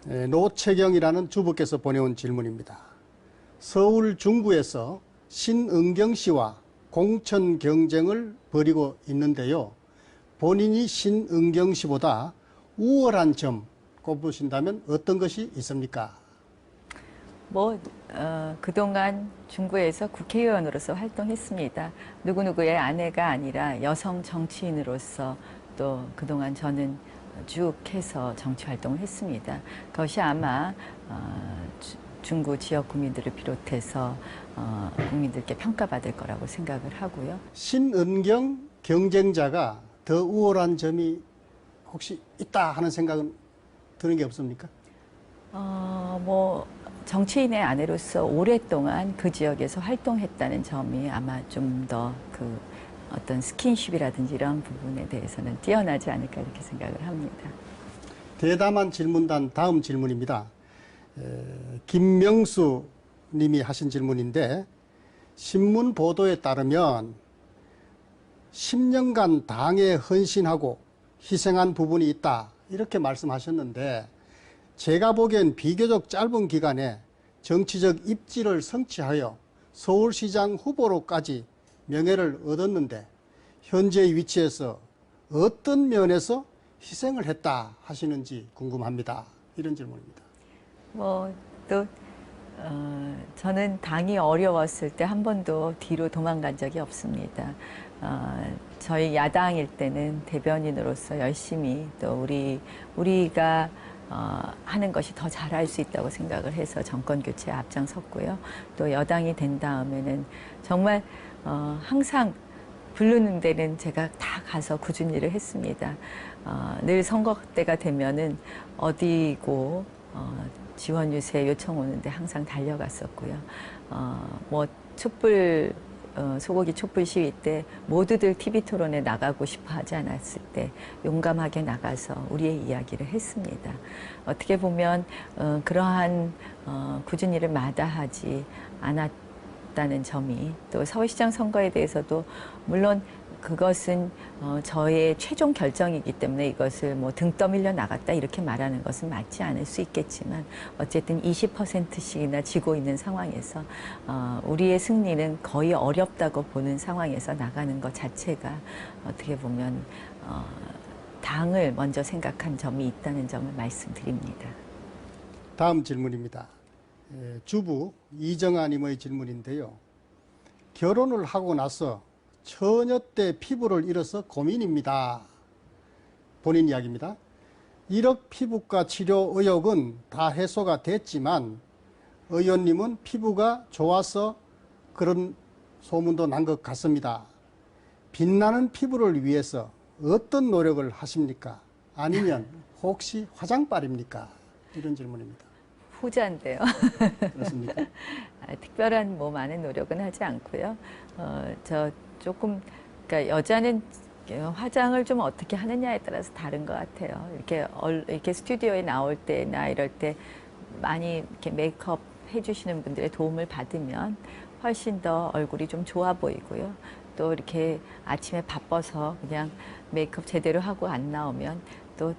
노채경이라는 주부께서 보내온 질문입니다. 서울 중구에서 신은경 씨와 공천 경쟁을 벌이고 있는데요. 본인이 신은경 씨보다 우월한 점 꼽으신다면 어떤 것이 있습니까? 그동안 중구에서 국회의원으로서 활동했습니다. 누구누구의 아내가 아니라 여성 정치인으로서 또 그동안 저는 쭉 해서 정치 활동을 했습니다. 그것이 아마 중구 지역 국민들을 비롯해서 국민들께 평가받을 거라고 생각을 하고요. 신은경 경쟁자가 더 우월한 점이 혹시 있다 하는 생각은 드는 게 없습니까? 정치인의 아내로서 오랫동안 그 지역에서 활동했다는 점이 아마 좀 더 어떤 스킨십이라든지 이런 부분에 대해서는 뛰어나지 않을까 이렇게 생각을 합니다. 대담한 질문단 다음 질문입니다. 김명수 님이 하신 질문인데 신문 보도에 따르면 10년간 당에 헌신하고 희생한 부분이 있다 이렇게 말씀하셨는데 제가 보기엔 비교적 짧은 기간에 정치적 입지를 성취하여 서울시장 후보로까지 명예를 얻었는데 현재 위치에서 어떤 면에서 희생을 했다 하시는지 궁금합니다. 이런 질문입니다. 저는 당이 어려웠을 때 한 번도 뒤로 도망간 적이 없습니다. 저희 야당일 때는 대변인으로서 열심히 또 우리가 하는 것이 더 잘할 수 있다고 생각을 해서 정권 교체에 앞장섰고요. 또 여당이 된 다음에는 정말 항상 부르는 데는 제가 다 가서 꾸준히 일을 했습니다. 늘 선거 때가 되면은 어디고 지원 유세 요청 오는데 항상 달려갔었고요. 소고기 촛불 시위 때 모두들 TV 토론에 나가고 싶어 하지 않았을 때 용감하게 나가서 우리의 이야기를 했습니다. 어떻게 보면 그러한 굳은 일을 마다하지 않았다는 점이 또 서울시장 선거에 대해서도 물론 그것은 저의 최종 결정이기 때문에 이것을 등 떠밀려 나갔다 이렇게 말하는 것은 맞지 않을 수 있겠지만 어쨌든 20%씩이나 지고 있는 상황에서 우리의 승리는 거의 어렵다고 보는 상황에서 나가는 것 자체가 어떻게 보면 당을 먼저 생각한 점이 있다는 점을 말씀드립니다. 다음 질문입니다. 주부 이정아님의 질문인데요. 결혼을 하고 나서 처녀 때 피부를 잃어서 고민입니다. 본인 이야기입니다. 1억 피부과 치료 의혹은 다 해소가 됐지만 의원님은 피부가 좋아서 그런 소문도 난 것 같습니다. 빛나는 피부를 위해서 어떤 노력을 하십니까? 아니면 혹시 화장빨입니까? 이런 질문입니다. 후자인데요. 그렇습니까? 특별한 많은 노력은 하지 않고요. 그러니까 여자는 화장을 좀 어떻게 하느냐에 따라서 다른 것 같아요. 이렇게 스튜디오에 나올 때나 이럴 때 많이 이렇게 메이크업 해주시는 분들의 도움을 받으면 훨씬 더 얼굴이 좀 좋아 보이고요. 또 이렇게 아침에 바빠서 그냥 메이크업 제대로 하고 안 나오면 또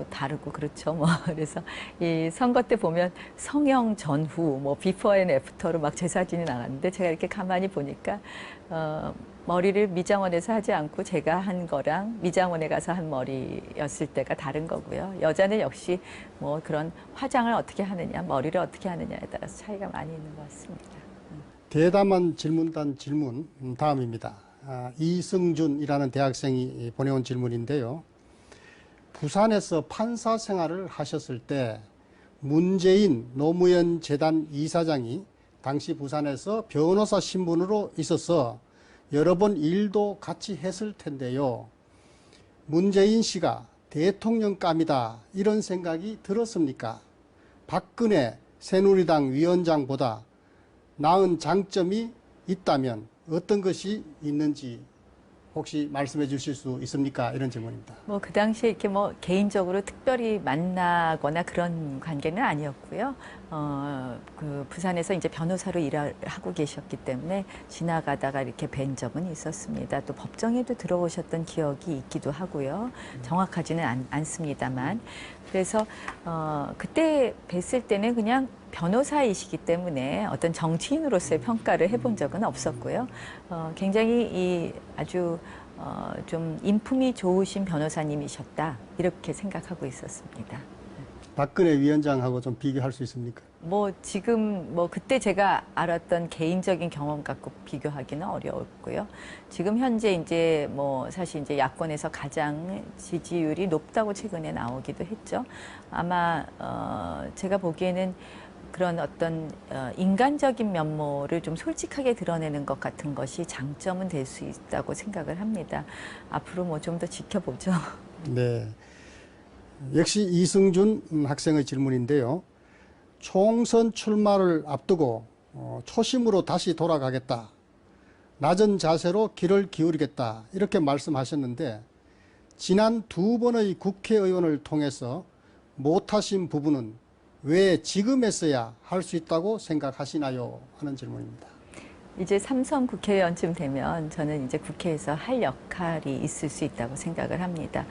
다르고 그렇죠. 그래서 이 선거 때 보면 성형 전후 비포 앤 애프터로 막 제 사진이 나갔는데 제가 이렇게 가만히 보니까 머리를 미장원에서 하지 않고 제가 한 거랑 미장원에 가서 한 머리였을 때가 다른 거고요. 여자는 역시 그런 화장을 어떻게 하느냐, 머리를 어떻게 하느냐에 따라서 차이가 많이 있는 것 같습니다. 대담한 질문단 질문 다음입니다. 이승준이라는 대학생이 보내온 질문인데요. 부산에서 판사 생활을 하셨을 때 문재인 노무현 재단 이사장이 당시 부산에서 변호사 신분으로 있어서 여러 번 일도 같이 했을 텐데요. 문재인 씨가 대통령감이다 이런 생각이 들었습니까? 박근혜 새누리당 위원장보다 나은 장점이 있다면 어떤 것이 있는지 혹시 말씀해 주실 수 있습니까? 이런 질문입니다. 그 당시에 이렇게 개인적으로 특별히 만나거나 그런 관계는 아니었고요. 그 부산에서 이제 변호사로 일을 하고 계셨기 때문에 지나가다가 이렇게 뵌 적은 있었습니다. 또 법정에도 들어오셨던 기억이 있기도 하고요. 정확하지는 않습니다만. 그래서 그때 뵀을 때는 그냥 변호사이시기 때문에 어떤 정치인으로서의 평가를 해본 적은 없었고요. 굉장히 아주 좀 인품이 좋으신 변호사님이셨다 이렇게 생각하고 있었습니다. 박근혜 위원장하고 좀 비교할 수 있습니까? 뭐 지금 뭐 그때 제가 알았던 개인적인 경험 갖고 비교하기는 어려웠고요. 지금 현재 이제 뭐 사실 이제 야권에서 가장 지지율이 높다고 최근에 나오기도 했죠. 아마 제가 보기에는 그런 어떤 인간적인 면모를 좀 솔직하게 드러내는 것 같은 것이 장점은 될 수 있다고 생각을 합니다. 앞으로 뭐 좀 더 지켜보죠. 네. 역시 이승준 학생의 질문인데요. 총선 출마를 앞두고 초심으로 다시 돌아가겠다. 낮은 자세로 귀를 기울이겠다. 이렇게 말씀하셨는데 지난 2번의 국회의원을 통해서 못하신 부분은 왜 지금에서야 할 수 있다고 생각하시나요? 하는 질문입니다. 이제 3선 국회의원쯤 되면 저는 이제 국회에서 할 역할이 있을 수 있다고 생각을 합니다.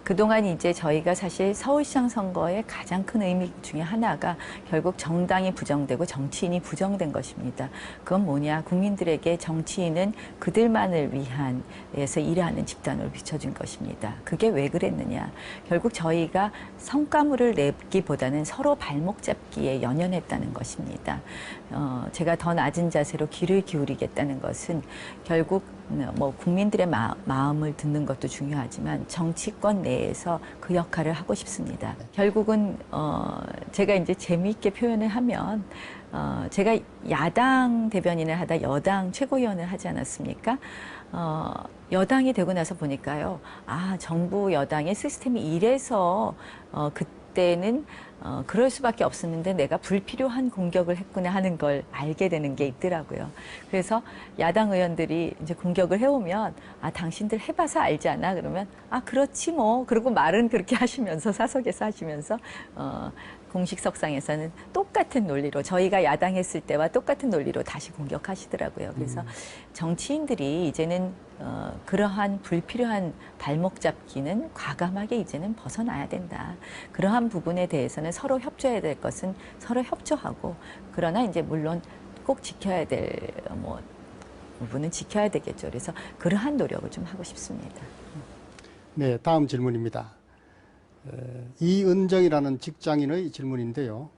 그동안 이제 저희가 사실 서울시장 선거의 가장 큰 의미 중에 하나가 결국 정당이 부정되고 정치인이 부정된 것입니다. 그건 뭐냐? 국민들에게 정치인은 그들만을 위해서 일하는 집단으로 비춰준 것입니다. 그게 왜 그랬느냐? 결국 저희가 성과물을 내기보다는 서로 발목 잡기에 연연했다는 것입니다. 제가 더 낮은 자세로 귀를 기울이겠다는 것은 결국 뭐 국민들의 마음을 듣는 것도 중요하지만 정치권 내에서 그 역할을 하고 싶습니다. 결국은 제가 이제 재미있게 표현을 하면 제가 야당 대변인을 하다 여당 최고위원을 하지 않았습니까? 여당이 되고 나서 보니까요, 정부 여당의 시스템이 이래서 그때는 그럴 수밖에 없었는데 내가 불필요한 공격을 했구나 하는 걸 알게 되는 게 있더라고요. 그래서 야당 의원들이 이제 공격을 해오면 당신들 해봐서 알지 않아? 그러면 그렇지 뭐. 그리고 말은 그렇게 하시면서 사석에서 하시면서 공식석상에서는 똑같은 논리로 저희가 야당했을 때와 똑같은 논리로 다시 공격하시더라고요. 그래서 정치인들이 이제는 그러한 불필요한 발목 잡기는 과감하게 이제는 벗어나야 된다. 그러한 부분에 대해서는 서로 협조해야 될 것은 서로 협조하고 그러나 이제 물론 꼭 지켜야 될 부분은 지켜야 되겠죠. 그래서 그러한 노력을 좀 하고 싶습니다. 네, 다음 질문입니다. 이은정이라는 직장인의 질문인데요.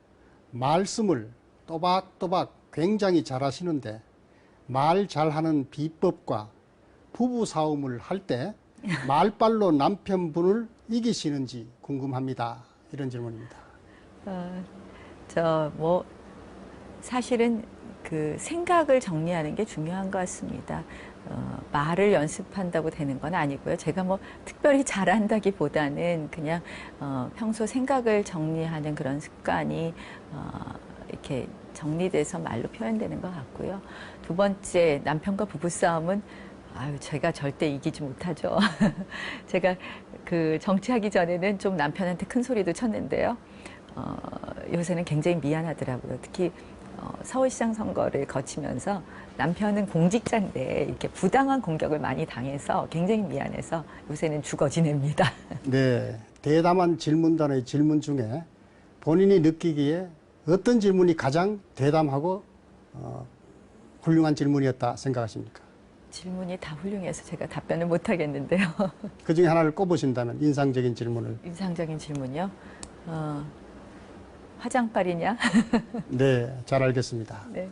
말씀을 또박또박 굉장히 잘하시는데 말 잘하는 비법과 부부싸움을 할 때 말빨로 남편분을 이기시는지 궁금합니다. 이런 질문입니다. 사실은 그 생각을 정리하는 게 중요한 것 같습니다. 말을 연습한다고 되는 건 아니고요. 제가 뭐 특별히 잘한다기보다는 그냥 평소 생각을 정리하는 그런 습관이 이렇게 정리돼서 말로 표현되는 것 같고요. 두 번째, 남편과 부부싸움은 제가 절대 이기지 못하죠. 제가 그 정치하기 전에는 좀 남편한테 큰 소리도 쳤는데요. 요새는 굉장히 미안하더라고요. 특히 서울시장 선거를 거치면서 남편은 공직자인데 이렇게 부당한 공격을 많이 당해서 굉장히 미안해서 요새는 죽어 지냅니다. 네, 대담한 질문단의 질문 중에 본인이 느끼기에 어떤 질문이 가장 대담하고 훌륭한 질문이었다 생각하십니까? 질문이 다 훌륭해서 제가 답변을 못 하겠는데요. 그 중에 하나를 꼽으신다면 인상적인 질문을. 인상적인 질문이요? 화장빨이냐? 네, 잘 알겠습니다. 네.